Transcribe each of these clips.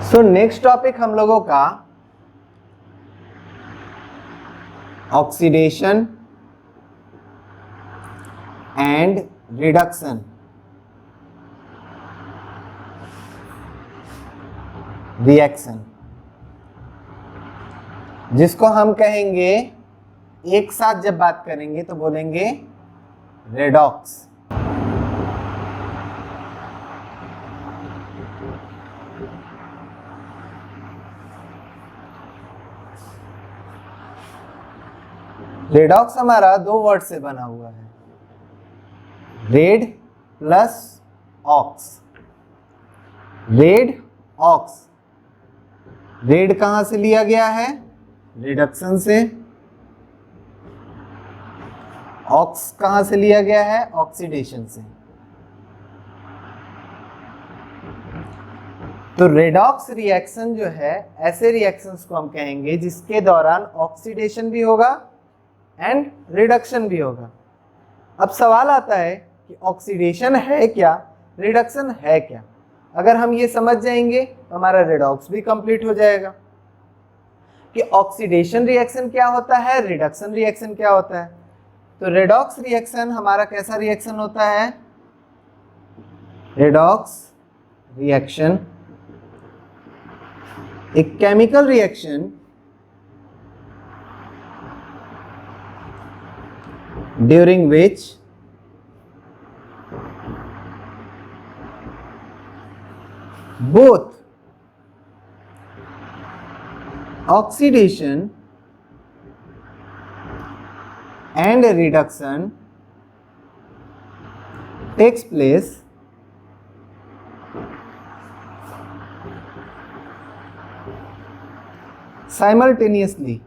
So next topic हम लोगों का ऑक्सीडेशन एंड रिडक्शन रिएक्शन, जिसको हम कहेंगे, एक साथ जब बात करेंगे तो बोलेंगे रेडॉक्स। रेडॉक्स हमारा दो वर्ड से बना हुआ है, red plus ox. Red ox, red कहां से लिया गया है? रिडक्शन से। ऑक्स कहां से लिया गया है? ऑक्सीडेशन से। तो रेडॉक्स रिएक्शन जो है, ऐसे रिएक्शंस को हम कहेंगे जिसके दौरान ऑक्सीडेशन भी होगा एंड रिडक्शन भी होगा। अब सवाल आता है कि ऑक्सीडेशन है क्या, रिडक्शन है क्या? अगर हम ये समझ जाएंगे तो हमारा रेडॉक्स भी कंप्लीट हो जाएगा कि ऑक्सीडेशन रिएक्शन क्या होता है, रिडक्शन रिएक्शन क्या होता है। तो रेडॉक्स रिएक्शन हमारा कैसा रिएक्शन होता है? रेडॉक्स रिएक्शन एक chemical reaction during which both oxidation and reduction takes place simultaneously.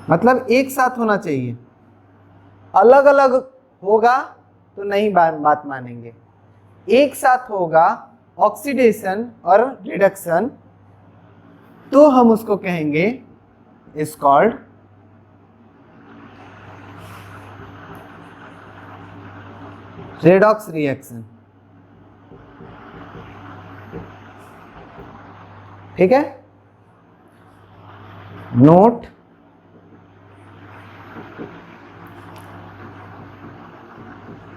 मतलब एक साथ होना चाहिए, अलग अलग होगा तो नहीं बात मानेंगे। एक साथ होगा ऑक्सीडेशन और रिडक्शन, तो हम उसको कहेंगे इज कॉल्ड रेडॉक्स रिएक्शन। ठीक है, note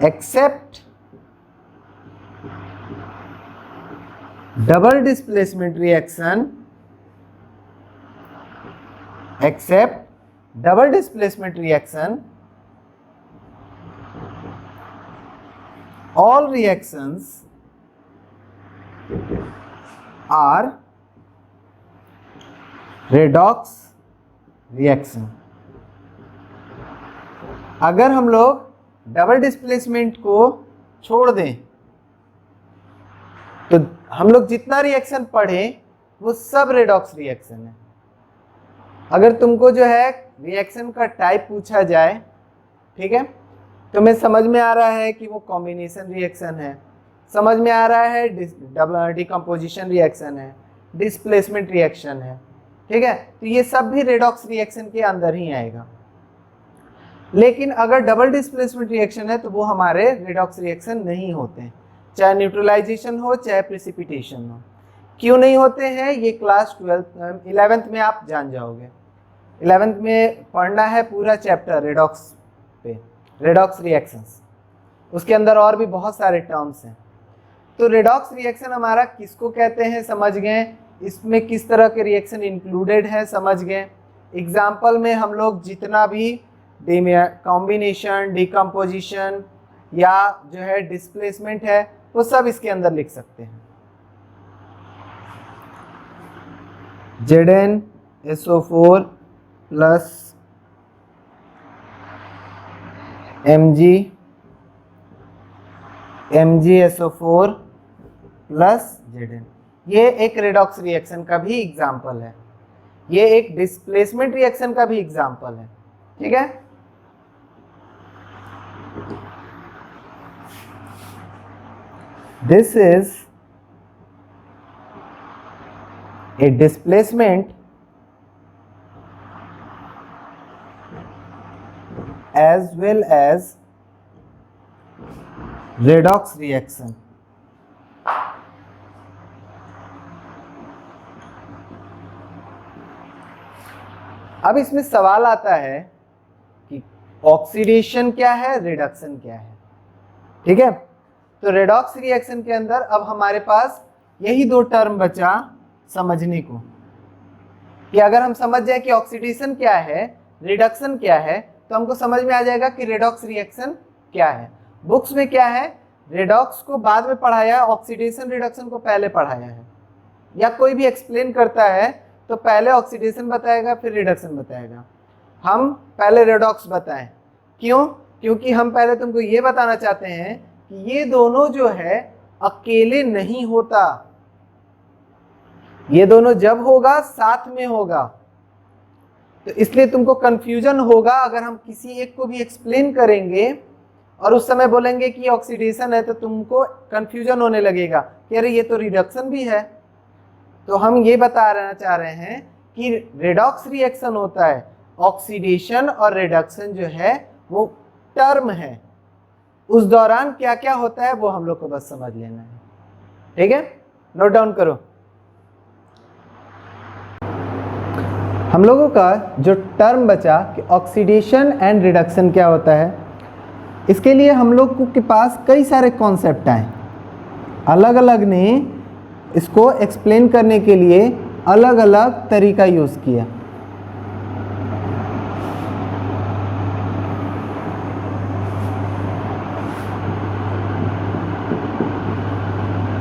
except double displacement reaction, except double displacement reaction, all reactions are redox reaction। अगर हम लोग डबल डिस्प्लेसमेंट को छोड़ दें तो हम लोग जितना रिएक्शन पढ़े वो सब रेडॉक्स रिएक्शन है। अगर तुमको जो है रिएक्शन का टाइप पूछा जाए, ठीक है, तो मैं समझ में आ रहा है कि वो कॉम्बिनेशन रिएक्शन है, समझ में आ रहा है डिकम्पोजिशन रिएक्शन है, डिस्प्लेसमेंट रिएक्शन है, ठीक है, तो ये सब भी रेडॉक्स रिएक्शन के अंदर ही आएगा। लेकिन अगर डबल डिस्प्लेसमेंट रिएक्शन है तो वो हमारे रेडॉक्स रिएक्शन नहीं होते हैं, चाहे न्यूट्रलाइजेशन हो चाहे प्रेसिपिटेशन हो। क्यों नहीं होते हैं ये क्लास 11th में आप जान जाओगे। 11th में पढ़ना है पूरा चैप्टर रेडॉक्स पे, रेडॉक्स रिएक्शंस, उसके अंदर और भी बहुत सारे टर्म्स हैं। तो रेडॉक्स रिएक्शन हमारा किसको कहते हैं समझ गए, इसमें किस तरह के रिएक्शन इंक्लूडेड है समझ गए। एग्जाम्पल में हम लोग जितना भी कॉम्बिनेशन, डिकम्पोजिशन या जो है डिस्प्लेसमेंट है वो सब इसके अंदर लिख सकते हैं। ZnSO4 plus MgSO4 plus Zn, ये एक रेडॉक्स रिएक्शन का भी एग्जाम्पल है, ये एक डिस्प्लेसमेंट रिएक्शन का भी एग्जाम्पल है। ठीक है, this is a displacement as well as redox reaction. अब इसमें सवाल आता है कि ऑक्सीडेशन क्या है, रिडक्शन क्या है। ठीक है, तो रेडॉक्स रिएक्शन के अंदर अब हमारे पास यही दो टर्म बचा समझने को, कि अगर हम समझ जाए कि ऑक्सीडेशन क्या है, रिडक्शन क्या है, तो हमको समझ में आ जाएगा कि रेडॉक्स रिएक्शन क्या है। बुक्स में क्या है, रेडॉक्स को बाद में पढ़ाया, ऑक्सीडेशन रिडक्शन को पहले पढ़ाया है। या कोई भी एक्सप्लेन करता है तो पहले ऑक्सीडेशन बताएगा फिर रिडक्शन बताएगा। हम पहले रेडॉक्स बताएं, क्यों? क्योंकि हम पहले तुमको ये बताना चाहते हैं कि ये दोनों जो है अकेले नहीं होता, ये दोनों जब होगा साथ में होगा। तो इसलिए तुमको कंफ्यूजन होगा अगर हम किसी एक को भी एक्सप्लेन करेंगे और उस समय बोलेंगे कि ऑक्सीडेशन है, तो तुमको कंफ्यूजन होने लगेगा कि अरे ये तो रिडक्शन भी है। तो हम ये बताना चाह रहे हैं कि रेडॉक्स रिएक्शन होता है, ऑक्सीडेशन और रिडक्शन जो है वो टर्म है, उस दौरान क्या क्या होता है वो हम लोग को बस समझ लेना है। ठीक है, नोट डाउन करो। हम लोगों का जो टर्म बचा कि ऑक्सीडेशन एंड रिडक्शन क्या होता है, इसके लिए हम लोग के पास कई सारे कॉन्सेप्ट आए, अलग अलग ने इसको एक्सप्लेन करने के लिए अलग अलग तरीका यूज़ किया।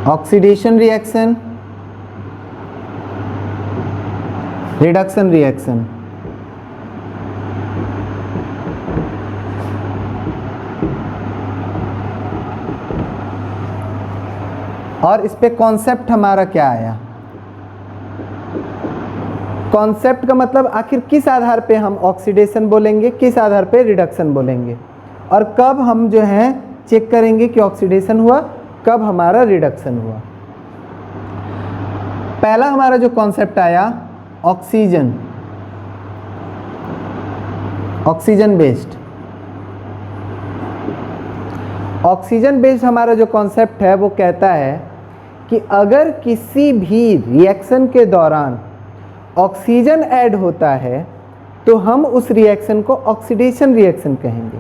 Oxidation reaction, reduction reaction. और इस पे कॉन्सेप्ट हमारा क्या आया? कॉन्सेप्ट का मतलब आखिर किस आधार पे हम ऑक्सीडेशन बोलेंगे, किस आधार पे रिडक्शन बोलेंगे, और कब हम जो है चेक करेंगे कि ऑक्सीडेशन हुआ, कब हमारा रिडक्शन हुआ। पहला हमारा जो कॉन्सेप्ट आया oxygen, oxygen based. Oxygen based हमारा जो कॉन्सेप्ट है वो कहता है कि अगर किसी भी रिएक्शन के दौरान ऑक्सीजन ऐड होता है तो हम उस रिएक्शन को ऑक्सीडेशन रिएक्शन कहेंगे।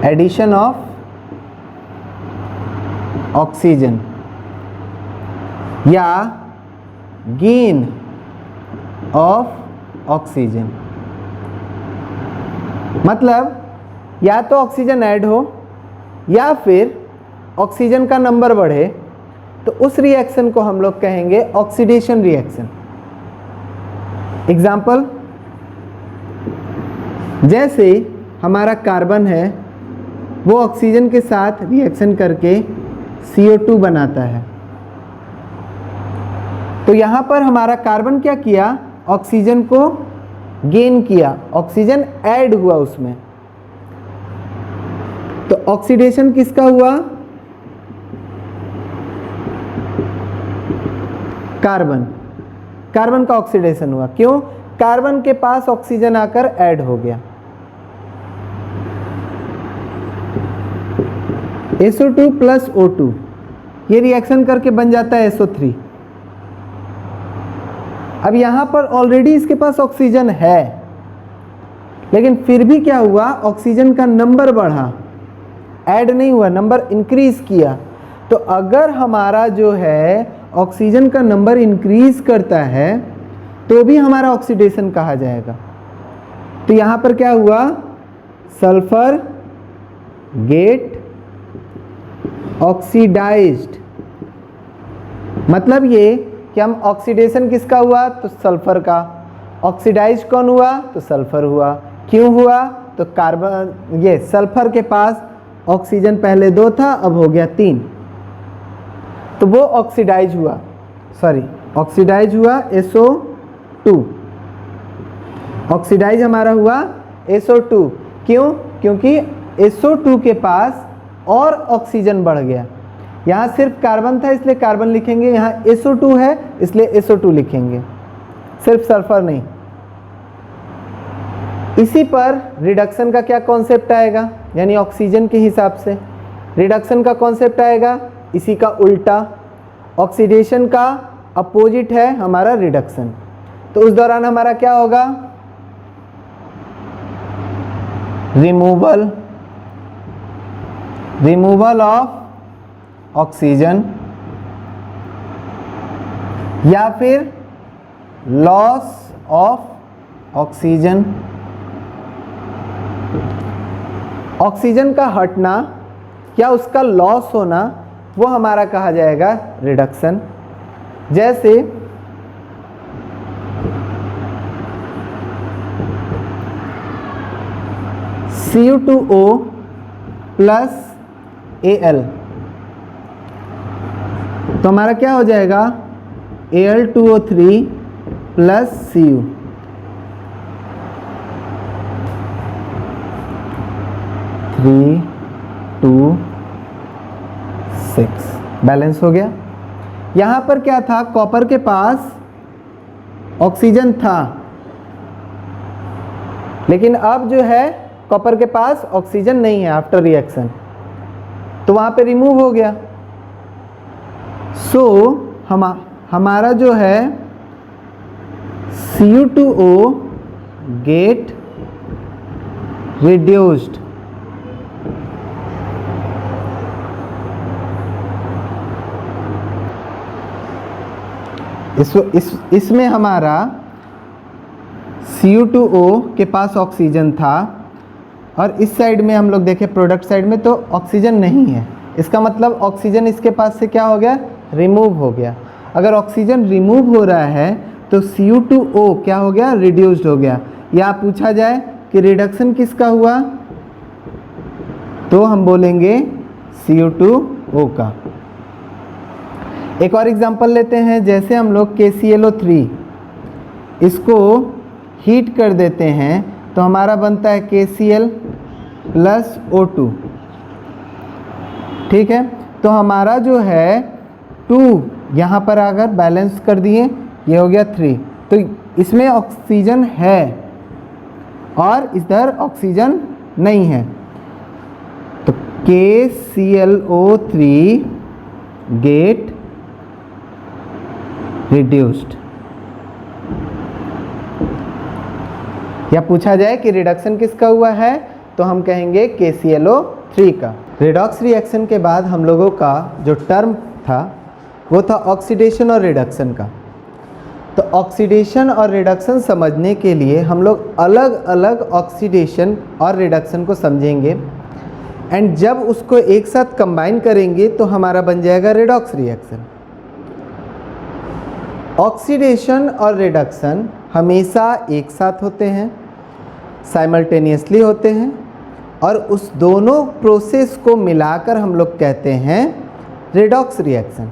एडिशन ऑफ ऑक्सीजन या गेन ऑफ ऑक्सीजन। मतलब या तो ऑक्सीजन ऐड हो या फिर ऑक्सीजन का नंबर बढ़े, तो उस रिएक्शन को हम लोग कहेंगे ऑक्सीडेशन रिएक्शन। एग्जाम्पल, जैसे हमारा कार्बन है वो ऑक्सीजन के साथ रिएक्शन करके CO2 बनाता है, तो यहाँ पर हमारा कार्बन क्या किया, ऑक्सीजन को गेन किया, ऑक्सीजन ऐड हुआ उसमें। तो ऑक्सीडेशन किसका हुआ, कार्बन, कार्बन का ऑक्सीडेशन हुआ। क्यों? कार्बन के पास ऑक्सीजन आकर ऐड हो गया। SO2 प्लस O2 ये रिएक्शन करके बन जाता है SO3। अब यहां पर ऑलरेडी इसके पास ऑक्सीजन है, लेकिन फिर भी क्या हुआ, ऑक्सीजन का नंबर बढ़ा, ऐड नहीं हुआ, नंबर इंक्रीज किया। तो अगर हमारा जो है ऑक्सीजन का नंबर इंक्रीज करता है तो भी हमारा ऑक्सीडेशन कहा जाएगा। तो यहाँ पर क्या हुआ, सल्फर गेट ऑक्सीडाइज्ड। मतलब ये कि हम ऑक्सीडेशन किसका हुआ, तो सल्फर का। ऑक्सीडाइज कौन हुआ, तो सल्फर हुआ। क्यों हुआ, तो कार्बन, ये सल्फर के पास ऑक्सीजन पहले 2 था, अब हो गया 3, तो वो ऑक्सीडाइज हुआ, सॉरी ऑक्सीडाइज हुआ SO2। ऑक्सीडाइज हमारा हुआ SO2। क्यों? क्योंकि SO2 के पास और ऑक्सीजन बढ़ गया। यहाँ सिर्फ कार्बन था इसलिए कार्बन लिखेंगे, यहाँ SO2 है इसलिए SO2 लिखेंगे, सिर्फ सल्फर नहीं। इसी पर रिडक्शन का क्या कॉन्सेप्ट आएगा, यानी ऑक्सीजन के हिसाब से रिडक्शन का कॉन्सेप्ट आएगा इसी का उल्टा। ऑक्सीडेशन का अपोजिट है हमारा रिडक्शन, तो उस दौरान हमारा क्या होगा, रिमूवल ऑफ ऑक्सीजन या फिर लॉस ऑफ ऑक्सीजन। ऑक्सीजन का हटना या उसका लॉस होना वो हमारा कहा जाएगा रिडक्शन। जैसे Cu2O प्लस Al, तो हमारा क्या हो जाएगा Al2O3 plus Cu। Three 2 6 balance हो गया। यहाँ पर क्या था, कॉपर के पास ऑक्सीजन था, लेकिन अब जो है कॉपर के पास ऑक्सीजन नहीं है आफ्टर रिएक्शन, तो वहाँ पे रिमूव हो गया। सो हमारा जो है Cu2O गेट रिड्यूस्ड। इसमें हमारा Cu2O के पास ऑक्सीजन था और इस साइड में हम लोग देखें प्रोडक्ट साइड में तो ऑक्सीजन नहीं है। इसका मतलब ऑक्सीजन इसके पास से क्या हो गया, रिमूव हो गया। अगर ऑक्सीजन रिमूव हो रहा है तो Cu2O क्या हो गया, रिड्यूस्ड हो गया। या पूछा जाए कि रिडक्शन किसका हुआ, तो हम बोलेंगे Cu2O का। एक और एग्जांपल लेते हैं, जैसे हम लोग KClO3 इसको हीट कर देते हैं तो हमारा बनता है KCl प्लस O2, ठीक है। तो हमारा जो है 2 यहाँ पर अगर बैलेंस कर दिए, ये हो गया 3, तो इसमें ऑक्सीजन है और इधर ऑक्सीजन नहीं है, तो KClO3 गेट रिड्यूस्ड। या पूछा जाए कि रिडक्शन किसका हुआ है, तो हम कहेंगे KClO3 का। रिडॉक्स रिएक्शन के बाद हम लोगों का जो टर्म था वो था ऑक्सीडेशन और रिडक्शन का। तो ऑक्सीडेशन और रिडक्शन समझने के लिए हम लोग अलग अलग ऑक्सीडेशन और रिडक्शन को समझेंगे, एंड जब उसको एक साथ कंबाइन करेंगे तो हमारा बन जाएगा रिडॉक्स रिएक्शन। ऑक्सीडेशन और रिडक्शन हमेशा एक साथ होते हैं, साइमल्टेनियसली होते हैं, और उस दोनों प्रोसेस को मिलाकर हम लोग कहते हैं रिडॉक्स रिएक्शन।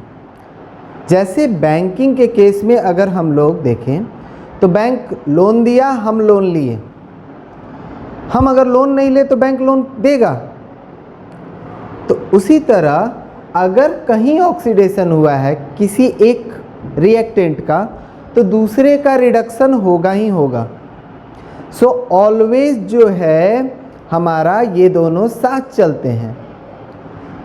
जैसे बैंकिंग के केस में अगर हम लोग देखें तो बैंक लोन दिया, हम लोन लिए, हम अगर लोन नहीं ले तो बैंक लोन देगा। तो उसी तरह अगर कहीं ऑक्सीडेशन हुआ है किसी एक रिएक्टेंट का, तो दूसरे का रिडक्शन होगा ही होगा। सो ऑलवेज जो है हमारा ये दोनों साथ चलते हैं।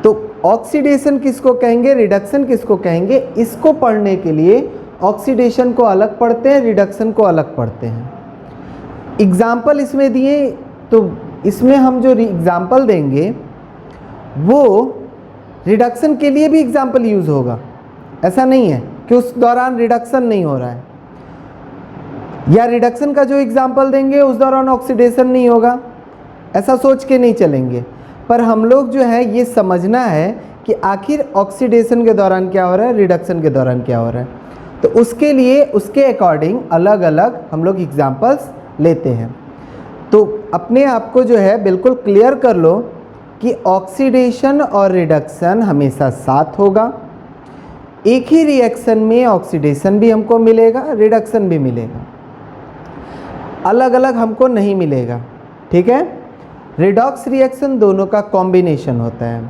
तो ऑक्सीडेशन किसको कहेंगे, रिडक्शन किसको कहेंगे, इसको पढ़ने के लिए ऑक्सीडेशन को अलग पढ़ते हैं, रिडक्शन को अलग पढ़ते हैं। एग्जाम्पल इसमें दिए, तो इसमें हम जो एग्जाम्पल देंगे वो रिडक्शन के लिए भी एग्जाम्पल यूज़ होगा। ऐसा नहीं है कि उस दौरान रिडक्शन नहीं हो रहा है, या रिडक्शन का जो एग्जाम्पल देंगे उस दौरान ऑक्सीडेशन नहीं होगा, ऐसा सोच के नहीं चलेंगे। पर हम लोग जो है ये समझना है कि आखिर ऑक्सीडेशन के दौरान क्या हो रहा है, रिडक्शन के दौरान क्या हो रहा है। तो उसके लिए उसके अकॉर्डिंग अलग अलग हम लोग एग्जाम्पल्स लेते हैं। तो अपने आप को जो है बिल्कुल क्लियर कर लो कि ऑक्सीडेशन और रिडक्शन हमेशा साथ होगा। एक ही रिएक्शन में ऑक्सीडेशन भी हमको मिलेगा, रिडक्शन भी मिलेगा, अलग अलग हमको नहीं मिलेगा, ठीक है। रिडॉक्स रिएक्शन दोनों का कॉम्बिनेशन होता है।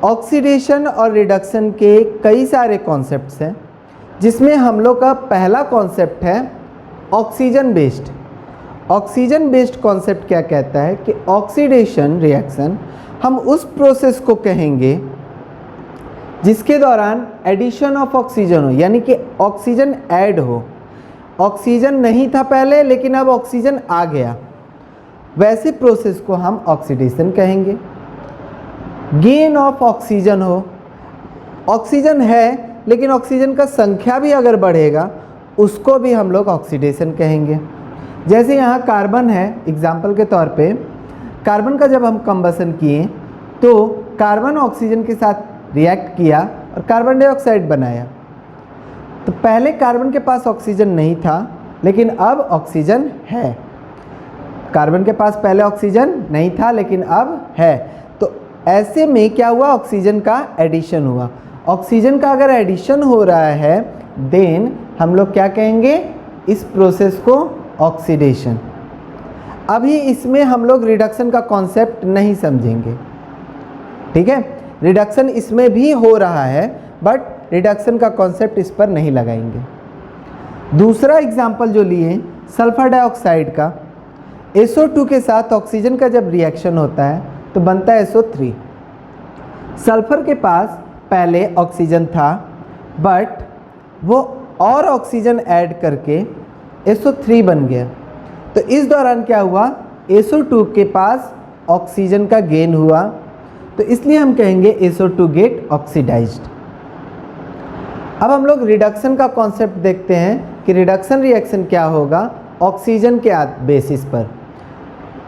ऑक्सीडेशन और रिडक्शन के कई सारे कॉन्सेप्ट्स हैं, जिसमें हम लोग का पहला कॉन्सेप्ट है oxygen based. Oxygen based concept क्या कहता है कि ऑक्सीडेशन रिएक्शन हम उस प्रोसेस को कहेंगे जिसके दौरान एडिशन ऑफ ऑक्सीजन हो, यानी कि ऑक्सीजन ऐड हो। ऑक्सीजन नहीं था पहले लेकिन अब ऑक्सीजन आ गया, वैसे प्रोसेस को हम ऑक्सीडेशन कहेंगे। गेन ऑफ ऑक्सीजन हो, ऑक्सीजन है लेकिन ऑक्सीजन का संख्या भी अगर बढ़ेगा उसको भी हम लोग ऑक्सीडेशन कहेंगे। जैसे यहाँ कार्बन है, एग्जाम्पल के तौर पे कार्बन का जब हम कंबसन किए तो कार्बन ऑक्सीजन के साथ रिएक्ट किया और कार्बन डाइऑक्साइड बनाया। तो पहले कार्बन के पास ऑक्सीजन नहीं था लेकिन अब ऑक्सीजन है। कार्बन के पास पहले ऑक्सीजन नहीं था लेकिन अब है, तो ऐसे में क्या हुआ, ऑक्सीजन का एडिशन हुआ। ऑक्सीजन का अगर एडिशन हो रहा है देन हम लोग क्या कहेंगे, इस प्रोसेस को ऑक्सीडेशन। अभी इसमें हम लोग रिडक्शन का कॉन्सेप्ट नहीं समझेंगे, ठीक है। रिडक्शन इसमें भी हो रहा है बट रिडक्शन का कॉन्सेप्ट इस पर नहीं लगाएंगे। दूसरा एग्जाम्पल जो लिए सल्फर डाइऑक्साइड का, SO2 के साथ ऑक्सीजन का जब रिएक्शन होता है तो बनता है SO3। सल्फर के पास पहले ऑक्सीजन था बट वो और ऑक्सीजन ऐड करके SO3 बन गया। तो इस दौरान क्या हुआ, SO2 के पास ऑक्सीजन का गेन हुआ, तो इसलिए हम कहेंगे SO2 गेट ऑक्सीडाइज्ड। अब हम लोग रिडक्शन का कॉन्सेप्ट देखते हैं कि रिडक्शन रिएक्शन क्या होगा ऑक्सीजन के बेसिस पर।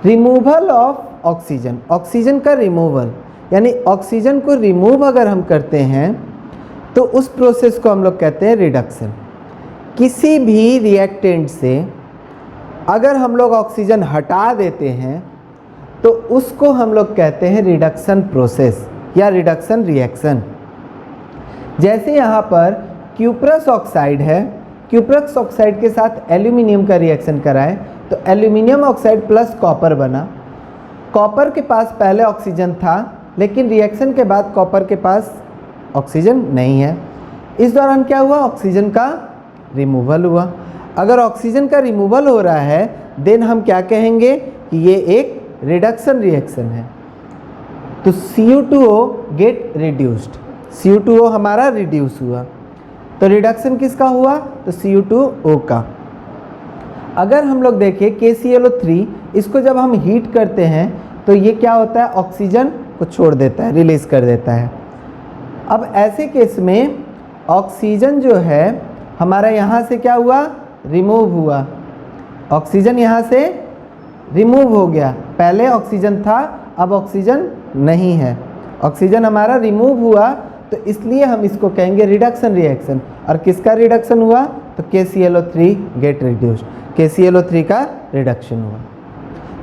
रिमूवल ऑफ ऑक्सीजन, ऑक्सीजन का रिमूवल, यानी ऑक्सीजन को रिमूव अगर हम करते हैं तो उस प्रोसेस को हम लोग कहते हैं रिडक्शन। किसी भी रिएक्टेंट से अगर हम लोग ऑक्सीजन हटा देते हैं तो उसको हम लोग कहते हैं रिडक्शन प्रोसेस या रिडक्शन रिएक्शन। जैसे यहाँ पर क्यूप्रस ऑक्साइड है, क्यूप्रस ऑक्साइड के साथ एल्यूमिनियम का रिएक्शन कराएं तो एल्यूमिनियम ऑक्साइड प्लस कॉपर बना। कॉपर के पास पहले ऑक्सीजन था लेकिन रिएक्शन के बाद कॉपर के पास ऑक्सीजन नहीं है। इस दौरान क्या हुआ, ऑक्सीजन का रिमूवल हुआ। अगर ऑक्सीजन का रिमूवल हो रहा है देन हम क्या कहेंगे कि ये एक रिडक्शन रिएक्शन है। तो CO2O गेट रिड्यूस्ड, CO2O हमारा रिड्यूस हुआ, तो रिडक्शन किसका हुआ, तो CO2O का। अगर हम लोग देखें KClO3, इसको जब हम हीट करते हैं तो ये क्या होता है, ऑक्सीजन को छोड़ देता है, रिलीज कर देता है। अब ऐसे केस में ऑक्सीजन जो है हमारा यहाँ से क्या हुआ, रिमूव हुआ। ऑक्सीजन यहाँ से रिमूव हो गया, पहले ऑक्सीजन था अब ऑक्सीजन नहीं है, ऑक्सीजन हमारा रिमूव हुआ, तो इसलिए हम इसको कहेंगे रिडक्शन रिएक्शन। और किसका रिडक्शन हुआ, तो KClO3 गेट रिड्यूस्ड, KClO3 का रिडक्शन हुआ।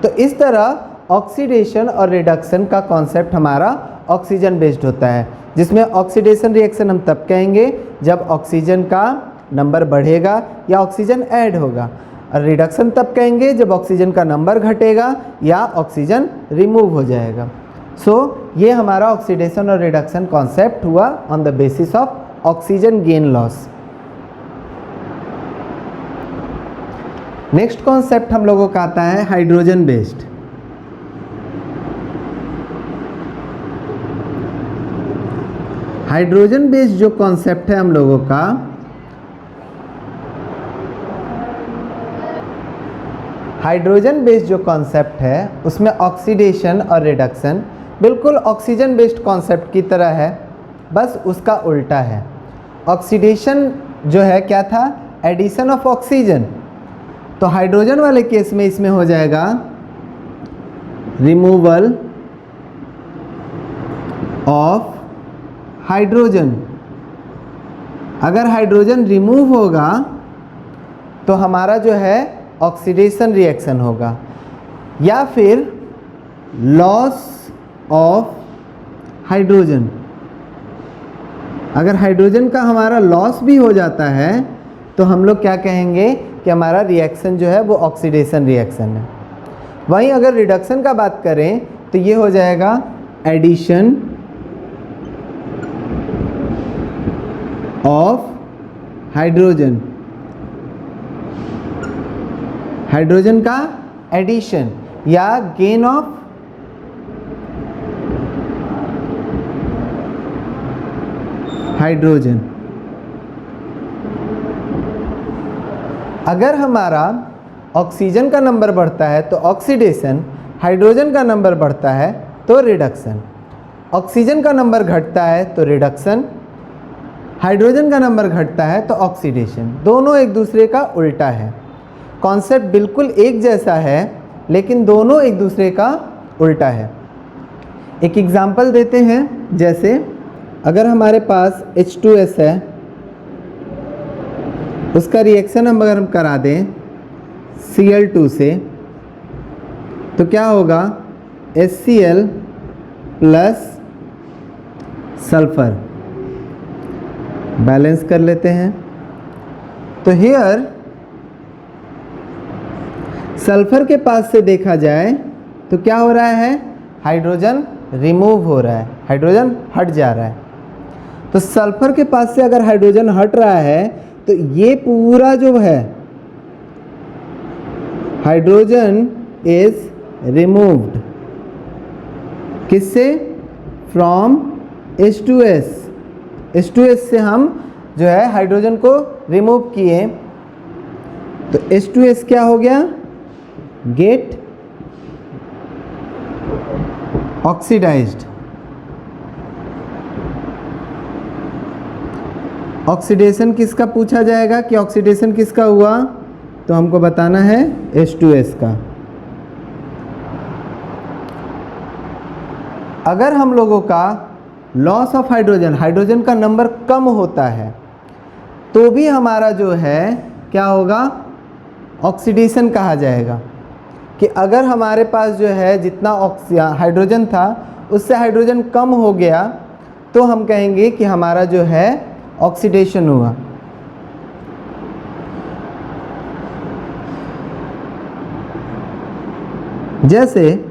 तो इस तरह ऑक्सीडेशन और रिडक्शन का कॉन्सेप्ट हमारा ऑक्सीजन बेस्ड होता है, जिसमें ऑक्सीडेशन रिएक्शन हम तब कहेंगे जब ऑक्सीजन का नंबर बढ़ेगा या ऑक्सीजन ऐड होगा, और रिडक्शन तब कहेंगे जब ऑक्सीजन का नंबर घटेगा या ऑक्सीजन रिमूव हो जाएगा। सो ये हमारा ऑक्सीडेशन और रिडक्शन कॉन्सेप्ट हुआ on the basis of oxygen gain loss. Next concept हम लोगों का आता है हाइड्रोजन बेस्ड। हाइड्रोजन बेस्ड जो कॉन्सेप्ट है हम लोगों का, हाइड्रोजन बेस्ड जो कॉन्सेप्ट है उसमें ऑक्सीडेशन और रिडक्शन बिल्कुल ऑक्सीजन बेस्ड कॉन्सेप्ट की तरह है, बस उसका उल्टा है। ऑक्सीडेशन जो है क्या था, एडिशन ऑफ ऑक्सीजन, तो हाइड्रोजन वाले केस में इसमें हो जाएगा रिमूवल ऑफ हाइड्रोजन। अगर हाइड्रोजन रिमूव होगा तो हमारा जो है ऑक्सीडेशन रिएक्शन होगा, या फिर लॉस ऑफ हाइड्रोजन। अगर हाइड्रोजन का हमारा लॉस भी हो जाता है तो हम लोग क्या कहेंगे कि हमारा रिएक्शन जो है वो ऑक्सीडेशन रिएक्शन है। वहीं अगर रिडक्शन का बात करें तो ये हो जाएगा एडिशन ऑफ हाइड्रोजन। हाइड्रोजन का एडिशन या गेन ऑफ हाइड्रोजन। अगर हमारा ऑक्सीजन का नंबर बढ़ता है तो ऑक्सीडेशन, हाइड्रोजन का नंबर बढ़ता है तो रिडक्शन। ऑक्सीजन का नंबर घटता है तो रिडक्शन, हाइड्रोजन का नंबर घटता है तो ऑक्सीडेशन। दोनों एक दूसरे का उल्टा है। कॉन्सेप्ट बिल्कुल एक जैसा है लेकिन दोनों एक दूसरे का उल्टा है। एक एग्जांपल देते हैं, जैसे अगर हमारे पास H2S है, उसका रिएक्शन हम अगर हम करा दें Cl2 से तो क्या होगा, HCl प्लस सल्फर। बैलेंस कर लेते हैं तो हियर सल्फर के पास से देखा जाए तो क्या हो रहा है, हाइड्रोजन रिमूव हो रहा है, हाइड्रोजन हट जा रहा है। तो सल्फर के पास से अगर हाइड्रोजन हट रहा है तो ये पूरा जो है हाइड्रोजन इज रिमूव्ड, किससे, फ्रॉम H2S। H2S से हम जो है हाइड्रोजन को रिमूव किए तो H2S क्या हो गया, गेट ऑक्सीडाइज्ड। ऑक्सीडेशन किसका पूछा जाएगा कि ऑक्सीडेशन किसका हुआ, तो हमको बताना है H2S का। अगर हम लोगों का लॉस ऑफ हाइड्रोजन, हाइड्रोजन का नंबर कम होता है तो भी हमारा जो है क्या होगा, ऑक्सीडेशन कहा जाएगा। कि अगर हमारे पास जो है जितना हाइड्रोजन था उससे हाइड्रोजन कम हो गया तो हम कहेंगे कि हमारा जो है ऑक्सीडेशन हुआ। जैसे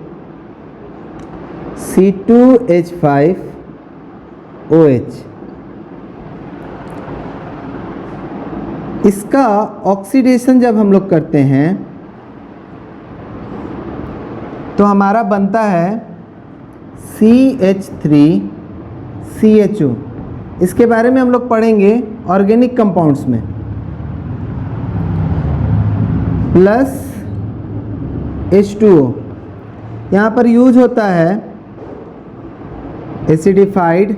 C2H5OH, इसका ऑक्सीडेशन जब हम लोग करते हैं तो हमारा बनता है CH3CHO। इसके बारे में हम लोग पढ़ेंगे ऑर्गेनिक कंपाउंड्स में। प्लस H2O यहाँ पर यूज होता है एसिडिफाइड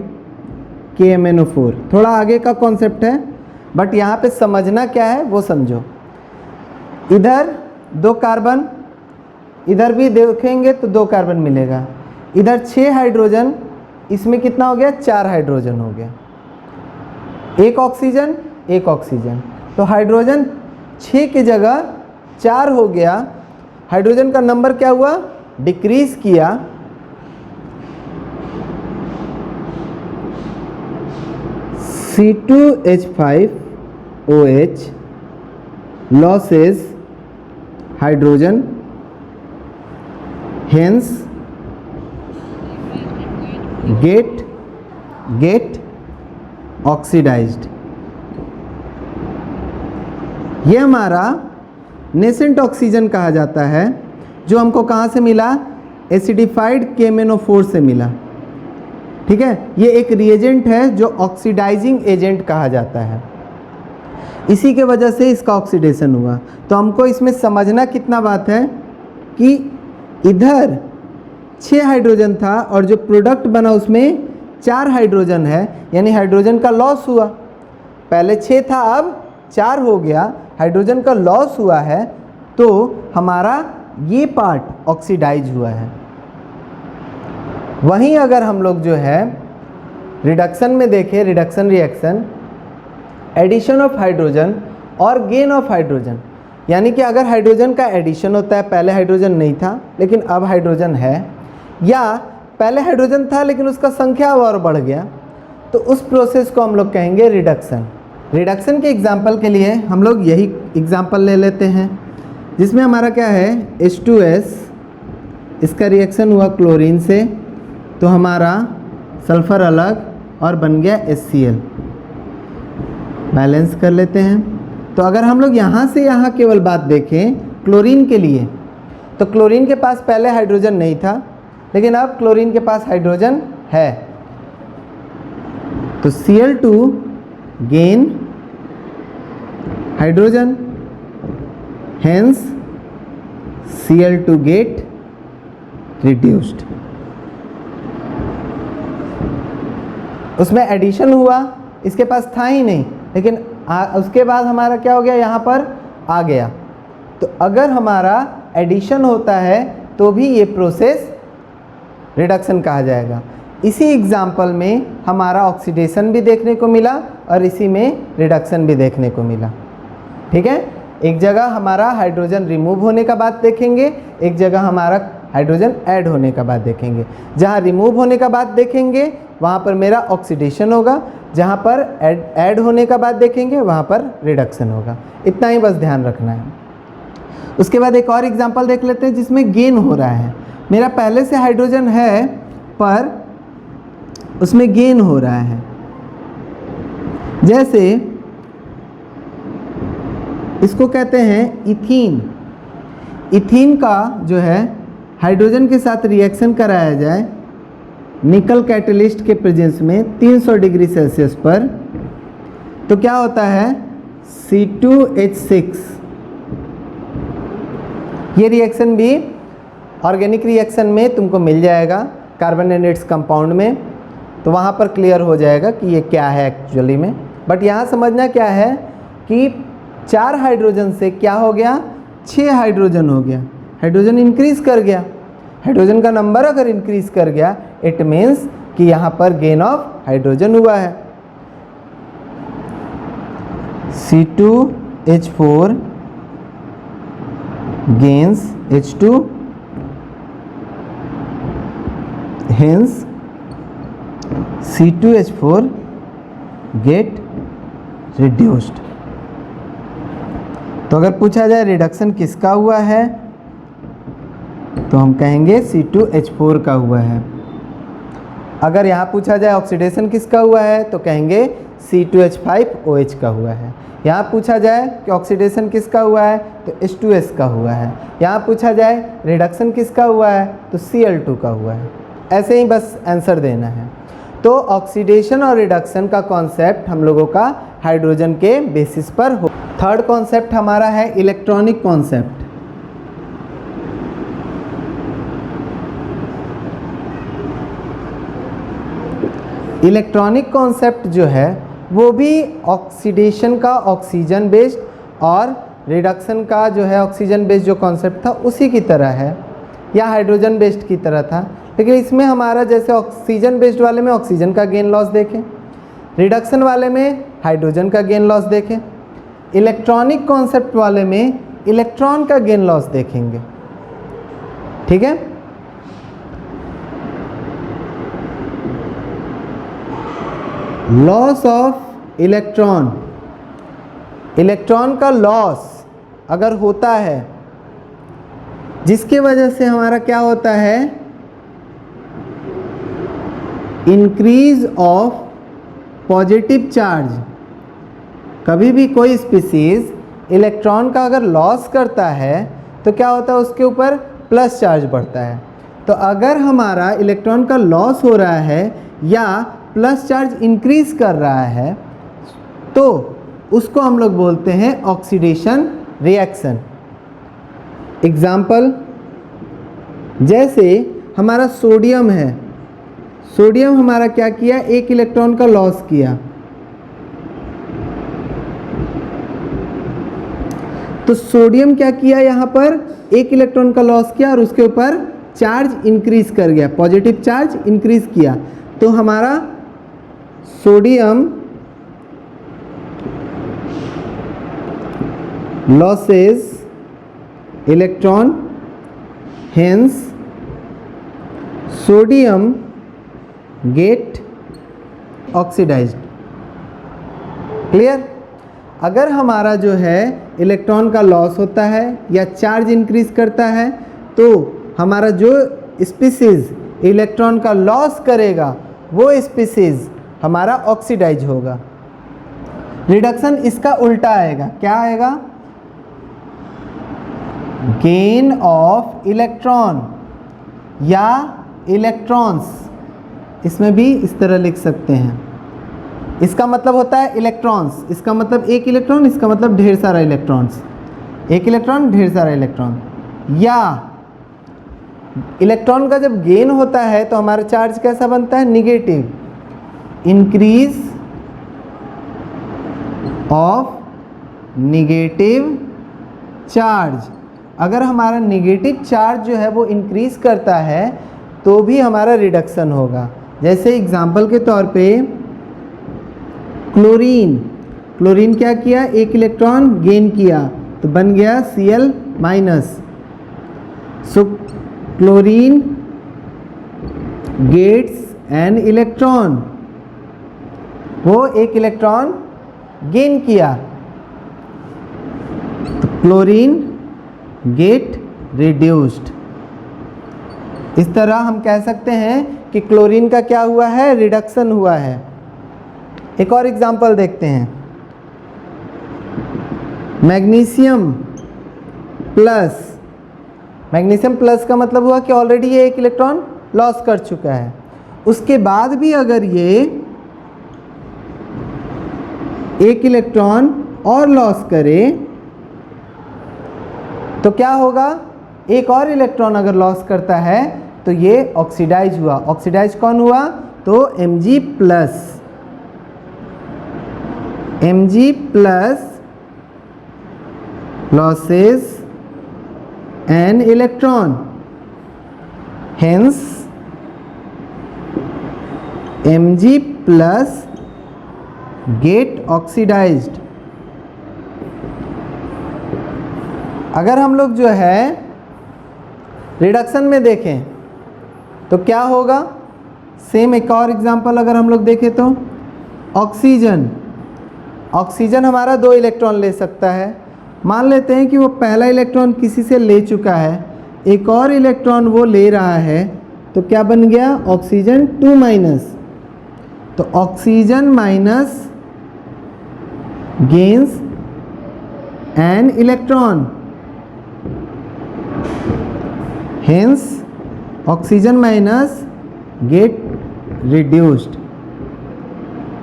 KMnO4। थोड़ा आगे का कॉन्सेप्ट है बट यहाँ पे समझना क्या है वो समझो। इधर 2 कार्बन, इधर भी देखेंगे तो 2 कार्बन मिलेगा। इधर 6 हाइड्रोजन, इसमें कितना हो गया, 4 हाइड्रोजन हो गया। 1 ऑक्सीजन 1 ऑक्सीजन, तो हाइड्रोजन 6 की जगह 4 हो गया। हाइड्रोजन का नंबर क्या हुआ, डिक्रीज किया। C2H5OH losses hydrogen, hence get oxidized। ये हमारा नेसेंट ऑक्सीजन कहा जाता है, जो हमको कहाँ से मिला, एसिडिफाइड KMnO4 से मिला। ठीक है, ये एक रिएजेंट है जो ऑक्सीडाइजिंग एजेंट कहा जाता है। इसी के वजह से इसका ऑक्सीडेशन हुआ। तो हमको इसमें समझना कितना बात है कि इधर 6 हाइड्रोजन था और जो प्रोडक्ट बना उसमें 4 हाइड्रोजन है, यानी हाइड्रोजन का लॉस हुआ। पहले 6 था अब 4 हो गया, हाइड्रोजन का लॉस हुआ है तो हमारा ये पार्ट ऑक्सीडाइज हुआ है। वहीं अगर हम लोग जो है रिडक्शन में देखें, reduction reaction, addition of hydrogen और गेन ऑफ हाइड्रोजन, यानी कि अगर हाइड्रोजन का एडिशन होता है, पहले हाइड्रोजन नहीं था लेकिन अब हाइड्रोजन है, या पहले हाइड्रोजन था लेकिन उसका संख्या और बढ़ गया, तो उस प्रोसेस को हम लोग कहेंगे रिडक्शन। रिडक्शन के एग्जाम्पल के लिए हम लोग यही एग्जाम्पल ले लेते हैं, जिसमें हमारा क्या है, H2S, इसका रिएक्शन हुआ क्लोरीन से तो हमारा सल्फ़र अलग और बन गया HCl। बैलेंस कर लेते हैं। तो अगर हम लोग यहाँ से यहाँ केवल बात देखें क्लोरीन के लिए, तो क्लोरीन के पास पहले हाइड्रोजन नहीं था, लेकिन अब क्लोरीन के पास हाइड्रोजन है, तो Cl2 gain hydrogen, hence Cl2 gate reduced. उसमें एडिशन हुआ, इसके पास था ही नहीं, लेकिन उसके बाद हमारा क्या हो गया, यहाँ पर आ गया। तो अगर हमारा एडिशन होता है तो भी ये प्रोसेस रिडक्शन कहा जाएगा। इसी एग्जाम्पल में हमारा ऑक्सीडेशन भी देखने को मिला और इसी में रिडक्शन भी देखने को मिला। ठीक है, एक जगह हमारा हाइड्रोजन रिमूव होने का बात देखेंगे, एक जगह हमारा हाइड्रोजन ऐड होने का बात देखेंगे। जहाँ रिमूव होने का बात देखेंगे वहाँ पर मेरा ऑक्सीडेशन होगा, जहाँ पर ऐड होने का बात देखेंगे वहाँ पर रिडक्शन होगा। इतना ही बस ध्यान रखना है। उसके बाद एक और एग्जांपल देख लेते हैं जिसमें गेन हो रहा है। मेरा पहले से हाइड्रोजन है पर उसमें गेन हो रहा है। जैसे इसको कहते हैं इथीन। इथीन का जो है हाइड्रोजन के साथ रिएक्शन कराया जाए निकल कैटलिस्ट के प्रेजेंस में 300 डिग्री सेल्सियस पर, तो क्या होता है C2H6। ये रिएक्शन भी ऑर्गेनिक रिएक्शन में तुमको मिल जाएगा कार्बोनेटेड्स कंपाउंड में, तो वहाँ पर क्लियर हो जाएगा कि ये क्या है एक्चुअली में। बट यहाँ समझना क्या है कि 4 हाइड्रोजन से क्या हो गया, 6 हाइड्रोजन हो गया। हाइड्रोजन इंक्रीज कर गया। हाइड्रोजन का नंबर अगर इंक्रीज कर गया इट मीन्स कि यहाँ पर गेन ऑफ हाइड्रोजन हुआ है। C2H4 gains H2, hence C2H4 get reduced। तो अगर पूछा जाए रिडक्शन किसका हुआ है तो हम कहेंगे C2H4 का हुआ है। अगर यहाँ पूछा जाए ऑक्सीडेशन किसका हुआ है तो कहेंगे C2H5OH का हुआ है। यहाँ पूछा जाए कि ऑक्सीडेशन किसका हुआ है तो H2S का हुआ है। यहाँ पूछा जाए रिडक्शन किसका हुआ है तो Cl2 का हुआ है। ऐसे ही बस आंसर देना है। तो ऑक्सीडेशन और रिडक्शन का कॉन्सेप्ट हम लोगों का हाइड्रोजन के बेसिस पर हो। थर्ड कॉन्सेप्ट हमारा है इलेक्ट्रॉनिक कॉन्सेप्ट। इलेक्ट्रॉनिक कॉन्सेप्ट जो है वो भी ऑक्सीडेशन का ऑक्सीजन बेस्ड और रिडक्शन का जो है ऑक्सीजन बेस्ड जो कॉन्सेप्ट था उसी की तरह है या हाइड्रोजन बेस्ड की तरह था, लेकिन इसमें हमारा जैसे ऑक्सीजन बेस्ड वाले में ऑक्सीजन का गेन लॉस देखें, रिडक्शन वाले में हाइड्रोजन का गेन लॉस देखें, इलेक्ट्रॉनिक कॉन्सेप्ट वाले में इलेक्ट्रॉन का गेन लॉस देखेंगे। ठीक है, लॉस ऑफ इलेक्ट्रॉन, इलेक्ट्रॉन का लॉस अगर होता है जिसके वजह से हमारा क्या होता है इंक्रीज ऑफ पॉजिटिव चार्ज। कभी भी कोई स्पीसीज इलेक्ट्रॉन का अगर लॉस करता है तो क्या होता है उसके ऊपर प्लस चार्ज बढ़ता है। तो अगर हमारा इलेक्ट्रॉन का लॉस हो रहा है या प्लस चार्ज इंक्रीज कर रहा है तो उसको हम लोग बोलते हैं ऑक्सीडेशन रिएक्शन। एग्जाम्पल जैसे हमारा सोडियम है, सोडियम हमारा क्या किया, एक इलेक्ट्रॉन का लॉस किया, तो सोडियम क्या किया, यहाँ पर एक इलेक्ट्रॉन का लॉस किया और उसके ऊपर चार्ज इंक्रीज कर गया, पॉजिटिव चार्ज इंक्रीज किया, तो हमारा sodium losses electron, hence sodium get oxidised. Clear. अगर हमारा जो है इलेक्ट्रॉन का लॉस होता है या चार्ज इंक्रीज करता है तो हमारा जो स्पीसीज इलेक्ट्रॉन का लॉस करेगा वो स्पीसीज हमारा ऑक्सीडाइज होगा। रिडक्शन इसका उल्टा आएगा, क्या आएगा, गेन ऑफ इलेक्ट्रॉन या इलेक्ट्रॉन्स, इसमें भी इस तरह लिख सकते हैं। इसका मतलब होता है इलेक्ट्रॉन्स, इसका मतलब एक इलेक्ट्रॉन, इसका मतलब ढेर सारा इलेक्ट्रॉन्स, एक इलेक्ट्रॉन ढेर सारा इलेक्ट्रॉन। या इलेक्ट्रॉन का जब गेन होता है तो हमारा चार्ज कैसा बनता है, negative, increase of negative charge. अगर हमारा निगेटिव चार्ज जो है वो इंक्रीज करता है तो भी हमारा रिडक्शन होगा। जैसे एग्जांपल के तौर पे क्लोरीन, क्लोरीन क्या किया, एक इलेक्ट्रॉन गेन किया तो बन गया Cl minus. So chlorine gets an electron, वो एक इलेक्ट्रॉन गेन किया तो क्लोरीन गेट रिड्यूस्ड। इस तरह हम कह सकते हैं कि क्लोरीन का क्या हुआ है, रिडक्शन हुआ है। एक और एग्जांपल देखते हैं, मैग्नीशियम प्लस। मैग्नीशियम प्लस का मतलब हुआ कि ऑलरेडी ये एक इलेक्ट्रॉन लॉस कर चुका है, उसके बाद भी अगर ये एक इलेक्ट्रॉन और लॉस करे तो क्या होगा, एक और इलेक्ट्रॉन अगर लॉस करता है तो ये ऑक्सीडाइज हुआ। ऑक्सीडाइज कौन हुआ, तो Mg plus, Mg plus losses an electron, hence Mg plus get oxidized। अगर हम लोग जो है रिडक्शन में देखें तो क्या होगा, सेम एक और एग्जांपल अगर हम लोग देखें तो ऑक्सीजन, ऑक्सीजन हमारा 2 इलेक्ट्रॉन ले सकता है। मान लेते हैं कि वो पहला इलेक्ट्रॉन किसी से ले चुका है, एक और इलेक्ट्रॉन वो ले रहा है तो क्या बन गया, ऑक्सीजन 2 माइनस। तो oxygen minus gains an electron, hence oxygen minus gate reduced.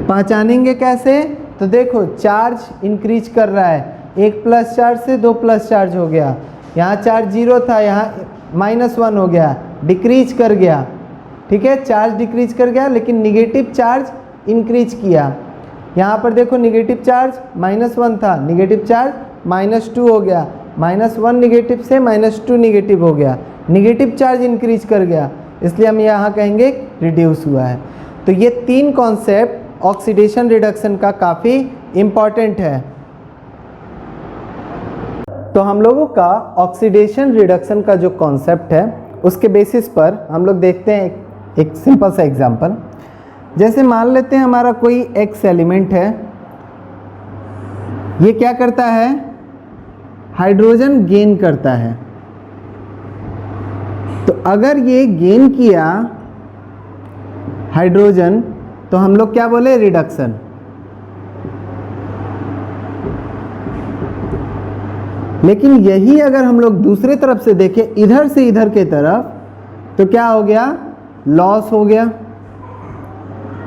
पहचानेंगे कैसे, तो देखो चार्ज इंक्रीज कर रहा है, एक प्लस चार्ज से 2 प्लस चार्ज हो गया, यहाँ चार्ज 0 था, यहाँ -1 हो गया, डिक्रीज कर गया। ठीक है, चार्ज डिक्रीज कर गया लेकिन निगेटिव चार्ज इंक्रीज किया। यहाँ पर देखो निगेटिव चार्ज -1 था, निगेटिव चार्ज -2 हो गया, -1 निगेटिव से -2 निगेटिव हो गया, निगेटिव चार्ज इंक्रीज कर गया, इसलिए हम यहाँ कहेंगे रिड्यूस हुआ है। तो ये 3 कॉन्सेप्ट ऑक्सीडेशन रिडक्शन का काफ़ी इम्पॉर्टेंट है। तो हम लोगों का ऑक्सीडेशन रिडक्शन का जो कॉन्सेप्ट है उसके बेसिस पर हम लोग देखते हैं एक सिंपल सा एग्जांपल। जैसे मान लेते हैं हमारा कोई एक्स एलिमेंट है, ये क्या करता है, हाइड्रोजन गेन करता है। तो अगर ये गेन किया हाइड्रोजन तो हम लोग क्या बोले, रिडक्शन। लेकिन यही अगर हम लोग दूसरे तरफ से देखें, इधर से इधर के तरफ, तो क्या हो गया, लॉस हो गया,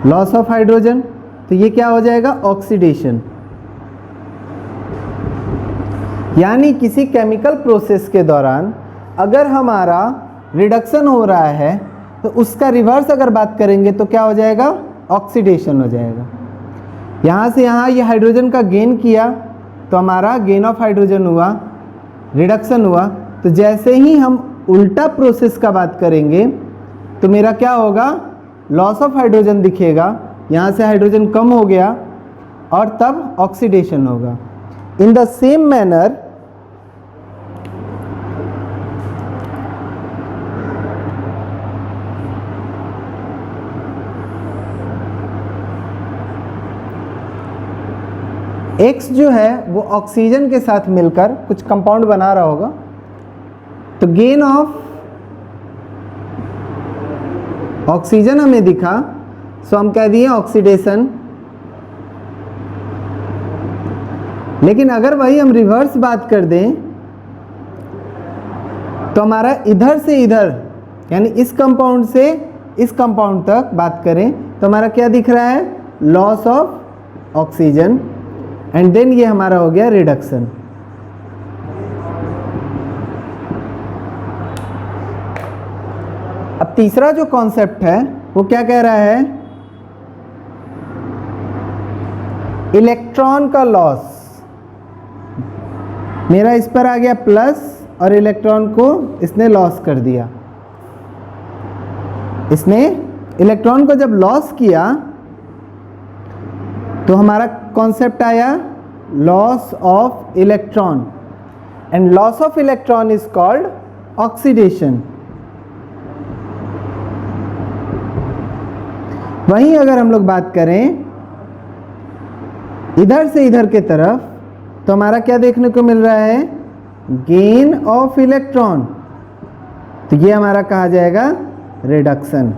लॉस ऑफ हाइड्रोजन। तो ये क्या हो जाएगा, ऑक्सीडेशन। यानी किसी केमिकल प्रोसेस के दौरान अगर हमारा रिडक्शन हो रहा है तो उसका रिवर्स अगर बात करेंगे तो क्या हो जाएगा, ऑक्सीडेशन हो जाएगा। यहाँ से यहाँ ये हाइड्रोजन का गेन किया तो हमारा गेन ऑफ हाइड्रोजन हुआ, रिडक्शन हुआ। तो जैसे ही हम उल्टा प्रोसेस का बात करेंगे तो मेरा क्या होगा, लॉस ऑफ हाइड्रोजन दिखेगा, यहाँ से हाइड्रोजन कम हो गया और तब ऑक्सीडेशन होगा। In the same manner X जो है वो ऑक्सीजन के साथ मिलकर कुछ कंपाउंड बना रहा होगा, तो गेन ऑफ ऑक्सीजन हमें दिखा, सो हम कह दिए ऑक्सीडेशन। लेकिन अगर वही हम रिवर्स बात कर दें तो हमारा इधर से इधर यानी इस कंपाउंड से इस कंपाउंड तक बात करें तो हमारा क्या दिख रहा है, loss of oxygen, and then ये हमारा हो गया रिडक्शन। अब तीसरा जो कॉन्सेप्ट है वो क्या कह रहा है, इलेक्ट्रॉन का लॉस। मेरा इस पर आ गया प्लस और इलेक्ट्रॉन को इसने लॉस कर दिया। इसने इलेक्ट्रॉन को जब लॉस किया तो हमारा कॉन्सेप्ट आया loss of electron, and loss of electron is called oxidation. वहीं अगर हम लोग बात करें इधर से इधर के तरफ तो हमारा क्या देखने को मिल रहा है, गेन ऑफ इलेक्ट्रॉन। तो ये हमारा कहा जाएगा रिडक्शन।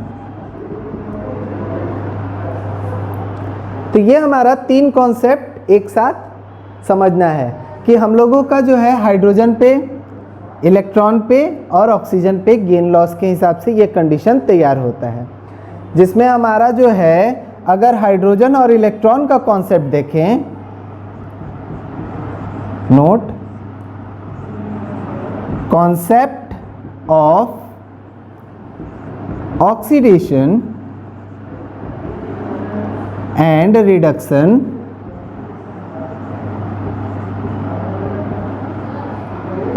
तो ये हमारा तीन कॉन्सेप्ट एक साथ समझना है कि हम लोगों का जो है हाइड्रोजन पे, इलेक्ट्रॉन पे और ऑक्सीजन पे गेन लॉस के हिसाब से ये कंडीशन तैयार होता है, जिसमें हमारा जो है अगर हाइड्रोजन और इलेक्ट्रॉन का कॉन्सेप्ट देखें, note concept of oxidation and reduction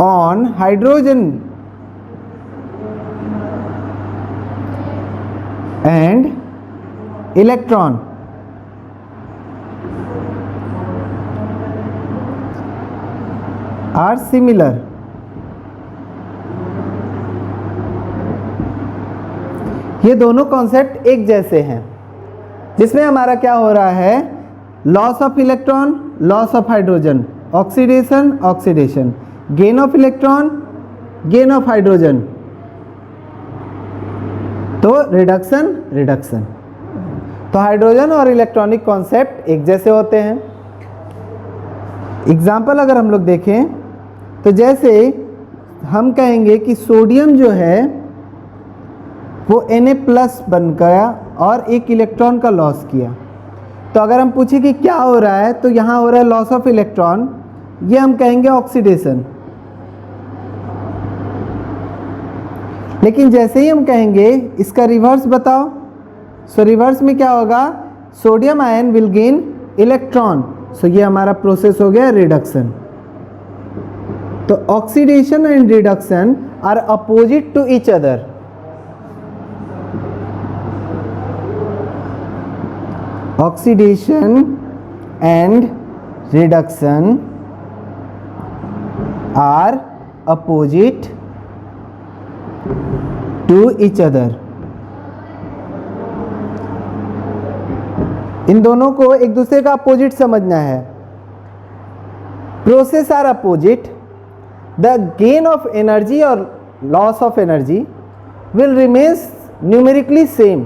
on hydrogen and electron are similar. ये दोनों कॉन्सेप्ट एक जैसे हैं, जिसमें हमारा क्या हो रहा है, loss of electron, loss of hydrogen, oxidation, oxidation, gain of electron, gain of hydrogen, तो रिडक्शन, रिडक्शन। तो हाइड्रोजन और इलेक्ट्रॉनिक कॉन्सेप्ट एक जैसे होते हैं। एग्जाम्पल अगर हम लोग देखें तो जैसे हम कहेंगे कि सोडियम जो है वो Na+ बन गया और एक इलेक्ट्रॉन का लॉस किया। तो अगर हम पूछे कि क्या हो रहा है, तो यहाँ हो रहा है लॉस ऑफ इलेक्ट्रॉन, ये हम कहेंगे ऑक्सीडेशन। लेकिन जैसे ही हम कहेंगे इसका रिवर्स बताओ, सो रिवर्स में क्या होगा, sodium ion will gain electron, so ये हमारा प्रोसेस हो गया रिडक्शन। तो oxidation and reduction are opposite to each other. Oxidation and reduction are opposite to each other. इन दोनों को एक दूसरे का अपोजिट समझना है। Process are opposite, the gain of energy और loss of energy will remains numerically same.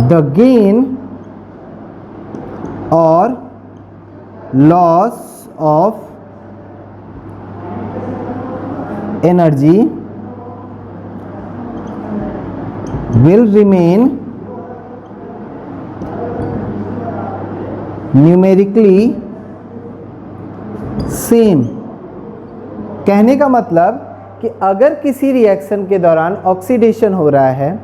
The gain और loss of energy will remain numerically same। कहने का मतलब कि अगर किसी रिएक्शन के दौरान ऑक्सीडेशन हो रहा है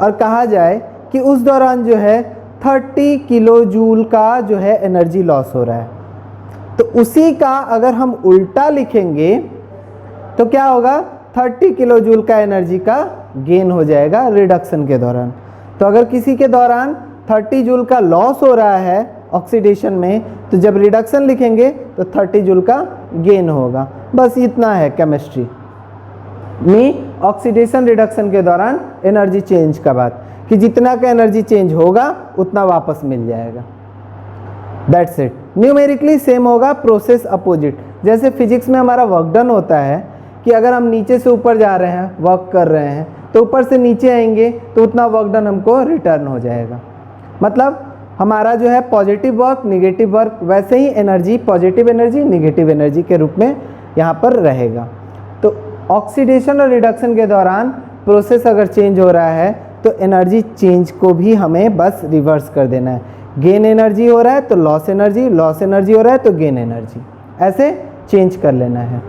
और कहा जाए कि उस दौरान जो है 30 किलो जूल का जो है एनर्जी लॉस हो रहा है, तो उसी का अगर हम उल्टा लिखेंगे तो क्या होगा, 30 किलो जूल का एनर्जी का गेन हो जाएगा रिडक्शन के दौरान। तो अगर किसी के दौरान 30 जूल का लॉस हो रहा है ऑक्सीडेशन में, तो जब रिडक्शन लिखेंगे तो 30 जूल का गेन होगा। बस इतना है केमिस्ट्री में ऑक्सीडेशन रिडक्शन के दौरान एनर्जी चेंज का बात, कि जितना का एनर्जी चेंज होगा उतना वापस मिल जाएगा। That's it. न्यूमेरिकली सेम होगा, प्रोसेस अपोजिट। जैसे फिजिक्स में हमारा वर्क डन होता है कि अगर हम नीचे से ऊपर जा रहे हैं, वर्क कर रहे हैं, तो ऊपर से नीचे आएंगे तो उतना वर्क डन हमको रिटर्न हो जाएगा। मतलब हमारा जो है पॉजिटिव वर्क, निगेटिव वर्क, वैसे ही energy, positive energy, negative energy के रूप में यहाँ पर रहेगा। तो ऑक्सीडेशन और रिडक्शन के दौरान प्रोसेस अगर चेंज हो रहा है तो एनर्जी चेंज को भी हमें बस रिवर्स कर देना है। गेन एनर्जी हो रहा है तो लॉस एनर्जी, लॉस एनर्जी हो रहा है तो गेन एनर्जी, ऐसे चेंज कर लेना है।